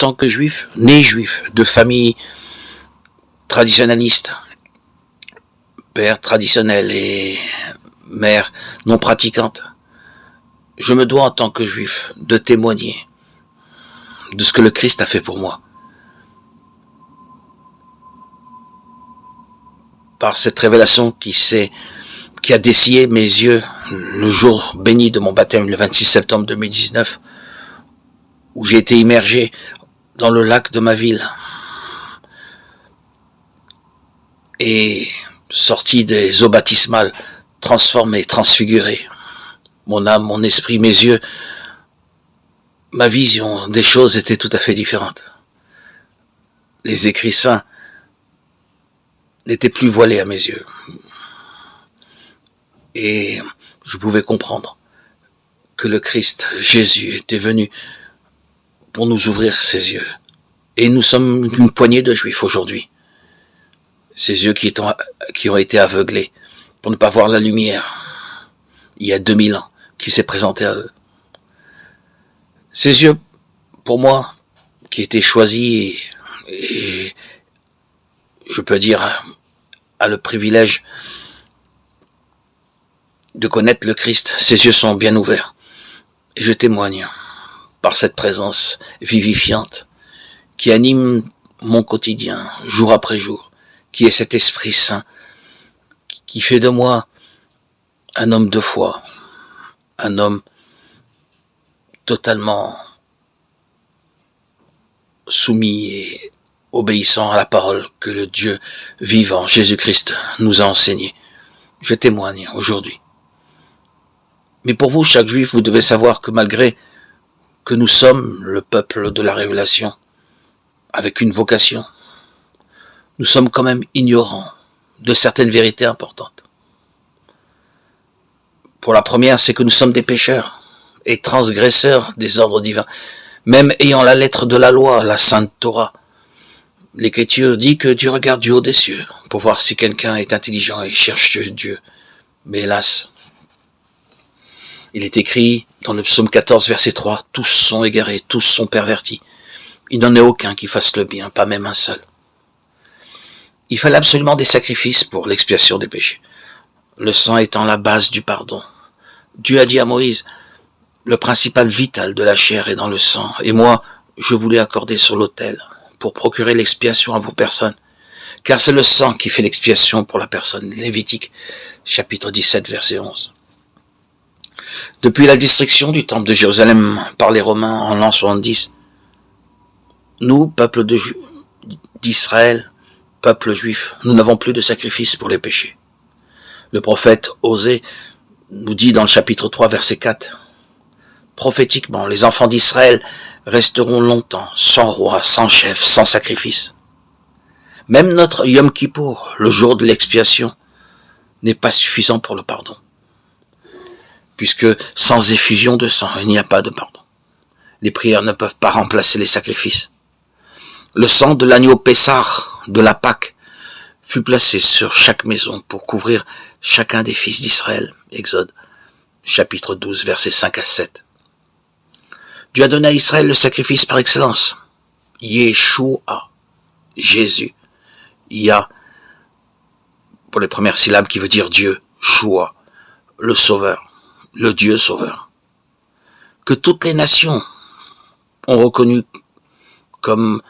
tant que juif, né juif, de famille traditionnaliste, père traditionnel et mère non pratiquante, je me dois en tant que juif de témoigner de ce que le Christ a fait pour moi. Par cette révélation qui a dessillé mes yeux le jour béni de mon baptême, le 26 septembre 2019, où j'ai été immergé dans le lac de ma ville et sorti des eaux baptismales, transformé, transfiguré. Mon âme, mon esprit, mes yeux, ma vision des choses était tout à fait différente. Les écrits saints n'étaient plus voilés à mes yeux. Et je pouvais comprendre que le Christ, Jésus, était venu pour nous ouvrir ses yeux. Et nous sommes une poignée de juifs aujourd'hui. Ces yeux qui ont été aveuglés pour ne pas voir la lumière, il y a 2000 ans, qui s'est présenté à eux. Ces yeux, pour moi, qui étaient choisis et je peux dire, a le privilège de connaître le Christ, ses yeux sont bien ouverts. Et je témoigne par cette présence vivifiante qui anime mon quotidien, jour après jour, qui est cet Esprit Saint, qui fait de moi un homme de foi, un homme totalement soumis et obéissant à la parole que le Dieu vivant, Jésus-Christ, nous a enseigné. Je témoigne aujourd'hui. Mais pour vous, chaque juif, vous devez savoir que malgré que nous sommes le peuple de la révélation, avec une vocation, nous sommes quand même ignorants de certaines vérités importantes. Pour la première, c'est que nous sommes des pécheurs et transgresseurs des ordres divins. Même ayant la lettre de la loi, la Sainte Torah, l'Écriture dit que Dieu regarde du haut des cieux pour voir si quelqu'un est intelligent et cherche Dieu. Mais hélas, il est écrit dans le psaume 14, verset 3, « Tous sont égarés, tous sont pervertis. Il n'en est aucun qui fasse le bien, pas même un seul. » Il fallait absolument des sacrifices pour l'expiation des péchés, le sang étant la base du pardon. Dieu a dit à Moïse, « Le principal vital de la chair est dans le sang, et moi, je voulais accorder sur l'autel pour procurer l'expiation à vos personnes, car c'est le sang qui fait l'expiation pour la personne. » Lévitique, chapitre 17, verset 11. Depuis la destruction du temple de Jérusalem par les Romains en l'an 70, nous, peuple d'Israël, peuple juif, nous n'avons plus de sacrifice pour les péchés. Le prophète Osée nous dit dans le chapitre 3, verset 4, « Prophétiquement, les enfants d'Israël resteront longtemps sans roi, sans chef, sans sacrifice. » Même notre Yom Kippour, le jour de l'expiation, n'est pas suffisant pour le pardon. Puisque sans effusion de sang, il n'y a pas de pardon. Les prières ne peuvent pas remplacer les sacrifices. Le sang de l'agneau Pessah, de la Pâque, fut placé sur chaque maison pour couvrir chacun des fils d'Israël. Exode, chapitre 12, versets 5 à 7. Dieu a donné à Israël le sacrifice par excellence. Yeshua, Jésus. Yah, pour les premières syllabes qui veut dire Dieu. Shua, le Sauveur, le Dieu Sauveur. Que toutes les nations ont reconnu comme